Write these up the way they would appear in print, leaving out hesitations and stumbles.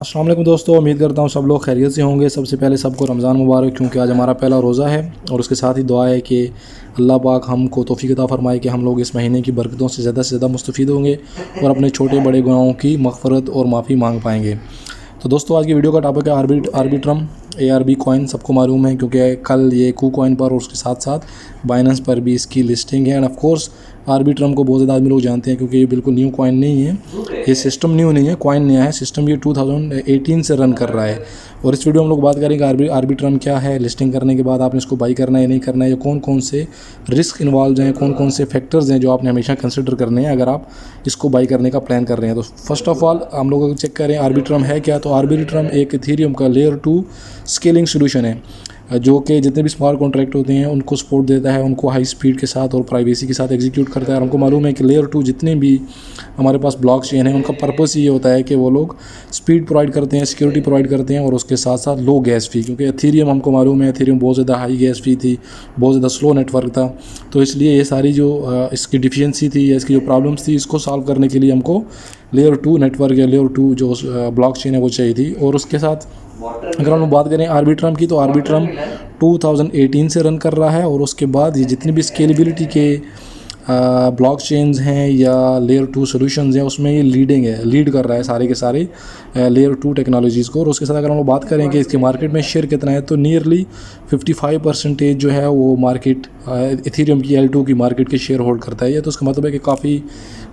अस्सलाम वालेकुम दोस्तों, उम्मीद करता हूँ सब लोग खैरियत से होंगे। सबसे पहले सबको रमज़ान मुबारक, क्योंकि आज हमारा पहला रोज़ा है और उसके साथ ही दुआ है कि अल्लाह पाक हमको तौफीक अता फ़रमाए कि हम लोग इस महीने की बरकतों से ज़्यादा मुस्तफ़ीद होंगे और अपने छोटे बड़े गुनाहों की मग़फ़रत और माफ़ी मांग पाएंगे। तो दोस्तों, आज की वीडियो का टॉपिक है आर्बिट्रम ARB कॉइन। सबको मालूम है क्योंकि कल ये KuCoin पर और उसके साथ साथ बाइनेंस पर भी इसकी लिस्टिंग है। एंड ऑफ कोर्स आर्बिट्रम को बहुत ज़्यादा आदमी लोग जानते हैं क्योंकि ये बिल्कुल न्यू कॉइन नहीं है, ये सिस्टम न्यू नहीं है, कॉइन नया है। सिस्टम ये 2018 से रन कर रहा है और इस वीडियो में हम लोग बात करेंगे आर्बिट्रम क्या है, लिस्टिंग करने के बाद आपने इसको बाई करना है या नहीं करना है, या कौन कौन से रिस्क इन्वॉल्व हैं, कौन कौन से फैक्टर्स हैं जो आपने हमेशा कंसिडर करने हैं अगर आप इसको बाई करने का प्लान कर रहे हैं। तो फर्स्ट ऑफ ऑल हम लोग चेक करें आर्बिट्रम है क्या। तो आर्बिट्रम एक इथेरियम का लेयर 2 स्केलिंग सोल्यूशन है जो कि जितने भी स्मार्ट कॉन्ट्रैक्ट होते हैं उनको सपोर्ट देता है, उनको हाई स्पीड के साथ और प्राइवेसी के साथ एग्जीक्यूट करता है। और हमको मालूम है कि लेयर 2 जितने भी हमारे पास ब्लॉकचेन है उनका पर्पस ये होता है कि वो लोग स्पीड प्रोवाइड करते हैं, सिक्योरिटी प्रोवाइड करते हैं और उसके साथ साथ लो गैस फी, क्योंकि एथेरियम हमको मालूम है एथेरियम बहुत ज़्यादा हाई गैस फी थी, बहुत ज़्यादा स्लो नेटवर्क था। तो इसलिए ये सारी जो इसकी डिफिशियंसी थी या इसकी जो प्रॉब्लम्स थी इसको सॉल्व करने के लिए हमको लेयर 2 नेटवर्क या लेयर 2 जो ब्लॉकचेन है वो चाहिए थी। और उसके साथ अगर हम बात करें आर्बिट्रम की, तो आर्बिट्रम 2018 से रन कर रहा है और उसके बाद ये जितनी भी स्केलेबिलिटी के ब्लॉकचेन्स हैं या लेयर 2 सॉल्यूशंस हैं उसमें ये लीड कर रहा है सारे के सारे लेयर 2 टेक्नोलॉजीज़ को। और उसके साथ अगर हम लोग बात करें कि इसके मार्केट में शेयर कितना है, तो नियरली 55% जो है वो मार्केट इथेरियम की L2 की मार्केट के शेयर होल्ड करता है। ये तो उसका मतलब है कि काफ़ी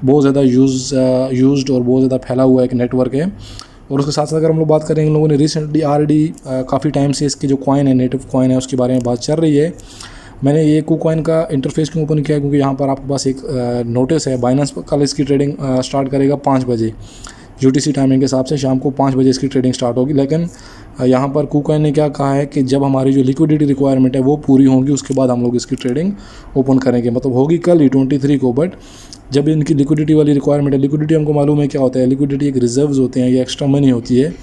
बहुत ज़्यादा यूज्ड और बहुत ज़्यादा फैला हुआ एक नेटवर्क है। और उसके साथ साथ अगर हम लोग बात करें, इन लोगों ने रिसेंटली काफ़ी टाइम से इसके जो कॉइन है, नेटिव कॉइन है, उसके बारे में बात चल रही है। मैंने ये KuCoin का इंटरफेस क्यों ओपन किया, क्योंकि यहाँ पर आपके पास एक नोटिस है। बाइनेंस कल इसकी ट्रेडिंग स्टार्ट करेगा 5 बजे UTC टाइमिंग के हिसाब से, शाम को 5 बजे इसकी ट्रेडिंग स्टार्ट होगी। लेकिन यहाँ पर KuCoin ने क्या कहा है कि जब हमारी जो लिक्विडिटी रिक्वायरमेंट है वो पूरी होगी उसके बाद हम लोग इसकी ट्रेडिंग ओपन करेंगे। मतलब होगी कल ही 23 को, बट जब इनकी लिक्विडिटी वाली रिक्वायरमेंट है, लिक्विडिटी हमको मालूम है क्या होता है, लिक्विडिटी एक रिजर्व्स होते हैं या एक्स्ट्रा मनी होती है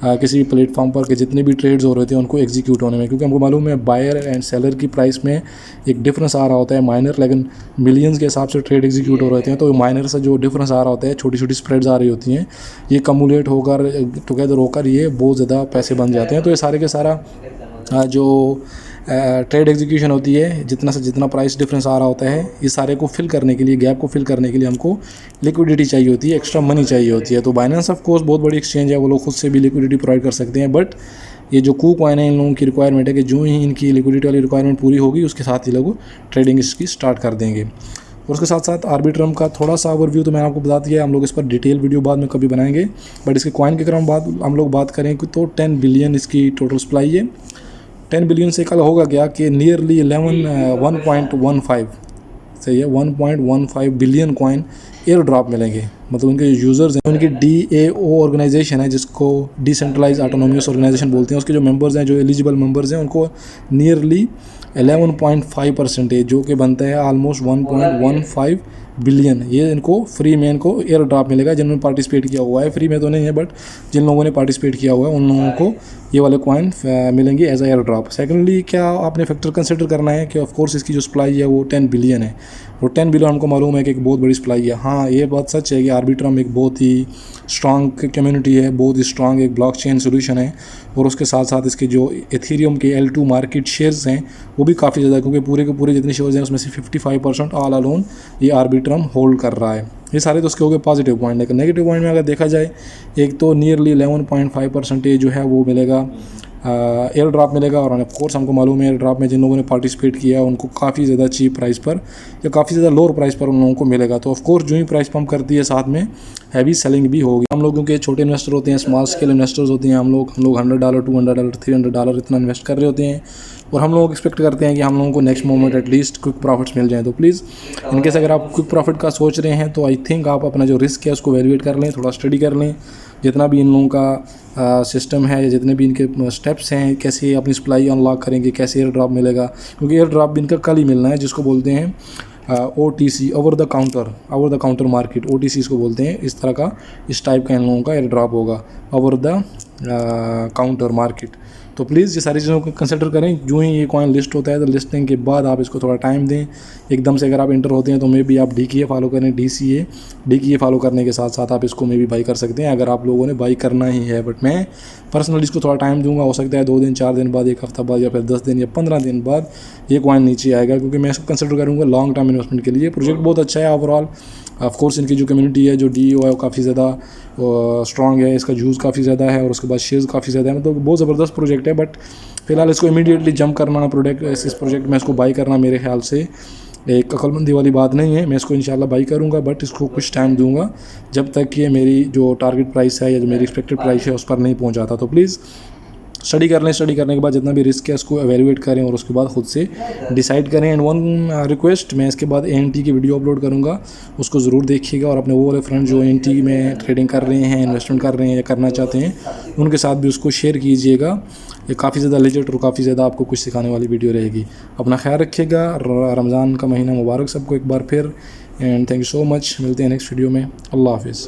किसी भी प्लेटफॉर्म पर के जितने भी ट्रेड्स हो रहे थे उनको एग्जीक्यूट होने में। क्योंकि हमको मालूम है बायर एंड सेलर की प्राइस में एक डिफरेंस आ रहा होता है माइनर, लेकिन मिलियंस के हिसाब से ट्रेड एग्जीक्यूट हो रहे थे, तो माइनर से जो डिफरेंस आ रहा होता है, छोटी छोटी स्प्रेड्स आ रही होती हैं, ये कम्युलेट होकर टुगेदर होकर ये बहुत ज़्यादा पैसे बन जाते हैं। तो ये सारे के सारा जो ट्रेड एग्जीक्यूशन होती है, जितना से जितना प्राइस डिफरेंस आ रहा होता है, इस सारे को फिल करने के लिए, गैप को फिल करने के लिए हमको लिक्विडिटी चाहिए होती है, एक्स्ट्रा मनी चाहिए होती है। तो बाइनेंस ऑफ कोर्स बहुत बड़ी एक्सचेंज है, वो लोग खुद से भी लिक्विडिटी प्रोवाइड कर सकते हैं। बट ये जो KuCoin है, इन लोगों की रिक्वायरमेंट है कि जो ही इनकी लिक्विडिटी वाली रिक्वायरमेंट पूरी होगी उसके साथ ही लोग ट्रेडिंग इसकी स्टार्ट कर देंगे। और उसके साथ साथ आर्बिट्रम का थोड़ा सा ओवरव्यू तो मैंने आपको बता दिया है, हम लोग इस पर डिटेल वीडियो बाद में कभी बनाएंगे। बट इसके कॉइन के अगर हम लोग बात करें तो 10 बिलियन इसकी टोटल सप्लाई है। 10 बिलियन से कल होगा क्या कि नियरली 1.15 सही है 1.15 बिलियन कॉइन एयर ड्रॉप मिलेंगे। मतलब उनके यूज़र्स हैं, उनकी DAO ऑर्गेनाइजेशन है जिसको डिसेंट्रलाइज ऑटोनोमस ऑर्गेनाइजेशन बोलते हैं, उसके जो मेंबर्स हैं, जो एलिजिबल मेंबर्स हैं, उनको नियरली 11.5% जो कि बनता है ऑलमोस्ट 1.15 बिलियन, ये इनको फ्री में इनको एयर ड्रॉप मिलेगा जिन्होंने पार्टिसिपेट किया हुआ है। फ्री में तो नहीं है, बट जिन लोगों ने पार्टिसिपेट किया हुआ है उन लोगों को ये वाले कॉइन मिलेंगे एज एयर ड्रॉप। सेकेंडली क्या आपने फैक्टर कंसिडर करना है कि ऑफ कोर्स इसकी जो सप्लाई है वो 10 बिलियन है और 10 बिलियन हमको मालूम है कि एक बहुत बड़ी सप्लाई है। हाँ, ये बात सच है कि आर्बिट्रम एक बहुत ही स्ट्रॉन्ग कम्युनिटी है, बहुत ही स्ट्रॉन्ग एक ब्लॉकचेन सोल्यूशन है। और उसके साथ साथ इसके जो एथेरियम के L2 मार्केट शेयर्स हैं वो भी काफ़ी ज़्यादा, क्योंकि पूरे के पूरे जितने शेयर्स हैं उसमें से 55% ऑल अलोन ये आर्बिट्रम होल्ड कर रहा है। ये सारे तो उसके हो गए पॉजिटिव पॉइंट। लेकिन नेगेटिव पॉइंट में अगर देखा जाए, एक तो नियरली 11.5% जो है वो मिलेगा एयर ड्रॉप मिलेगा। और ऑफ कोर्स हमको मालूम है एयर ड्रॉप में जिन लोगों ने पार्टिसिपेट किया है उनको काफ़ी ज़्यादा चीप प्राइस पर या काफ़ी ज़्यादा लोअर प्राइस पर उन लोगों को मिलेगा। तो ऑफ कोर्स जो ही प्राइस पम्प करती है साथ में हैवी सेलिंग भी होगी। हम लोगों के छोटे इन्वेस्टर होते हैं, स्मॉल स्केल इन्वेस्टर्स होते हैं, हम लोग $100, $200, $300 इतना इन्वेस्ट कर रहे होते हैं और हम लोग एक्सपेक्ट करते हैं कि हम लोगों को next moment at least quick profits मिल जाएँ। तो प्लीज़ इनकेस अगर आप क्विक प्रॉफिट का सोच रहे हैं तो आई थिंक आप अपना जो रिस्क है उसको वैल्यूएट कर लें, थोड़ा स्टडी कर लें, जितना भी इन लोगों का सिस्टम है या जितने भी इनके स्टेप्स हैं, कैसे अपनी सप्लाई अनलॉक करेंगे, कैसे एयर ड्रॉप मिलेगा, क्योंकि एयर ड्रॉप भी इनका कल ही मिलना है, जिसको बोलते हैं OTC over the counter market, OTC इसको बोलते हैं। इस तरह का इस टाइप का इन लोगों का एयर ड्रॉप होगा, ओवर द काउंटर मार्केट। तो प्लीज़ ये सारी चीज़ों को कंसिडर करें। जो ही ये कॉइन लिस्ट होता है तो लिस्टिंग के बाद आप इसको थोड़ा टाइम दें। एकदम से अगर आप इंटर होते हैं तो मे बी आप DKA फॉलो करें, DKA फॉलो करने के साथ साथ आप इसको मे बी बाई कर सकते हैं अगर आप लोगों ने बाई करना ही है। बट मैं पर्सनली इसको थोड़ा टाइम दूंगा, हो सकता है 2 दिन 4 दिन बाद, 1 हफ्ता बाद, या फिर 10 दिन या 15 दिन बाद ये कॉइन नीचे आएगा, क्योंकि मैं इसको कंसिडर करूँगा लॉन्ग टर्म इन्वेस्टमेंट के लिए। प्रोजेक्ट बहुत अच्छा है ओवरऑल। ऑफ कोर्स इनकी जो कम्युनिटी है, जो DEO है, वो काफ़ी ज़्यादा स्ट्रॉन्ग है, इसका यूज़ काफ़ी ज़्यादा है और उसके बाद शेयर्स काफ़ी ज़्यादा है। मतलब बहुत ज़बरदस्त प्रोजेक्ट है। बट फिलहाल इसको इमीडिएटली जंप करना इस प्रोजेक्ट में इसको बाई करना मेरे ख्याल से एक अक्लमंदी वाली बात नहीं है। मैं इसको इंशाल्लाह बाई करूँगा, बट इसको कुछ टाइम दूंगा जब तक कि मेरी जो टारगेट प्राइस है या जो मेरी एक्सपेक्टेड प्राइस है उस पर नहीं पहुँच जाता। तो प्लीज़ स्टडी कर लें। स्टडी करने के बाद जितना भी रिस्क है उसको एवेल्युएट करें और उसके बाद खुद से डिसाइड करें। एंड वन रिक्वेस्ट, मैं इसके बाद ANT की वीडियो अपलोड करूँगा, उसको ज़रूर देखिएगा और अपने वो वाले फ्रेंड जो ANT में ट्रेडिंग कर रहे हैं, इन्वेस्टमेंट कर रहे हैं या करना चाहते हैं, उनके साथ भी उसको शेयर कीजिएगा। ये काफ़ी ज़्यादा लेजेंड और काफ़ी ज़्यादा आपको कुछ सिखाने वाली वीडियो रहेगी। अपना ख्याल रखिएगा। रमज़ान का महीना मुबारक सबको एक बार फिर। And thank you so much. मिलते हैं नेक्स्ट वीडियो में। अल्लाह हाफिज़।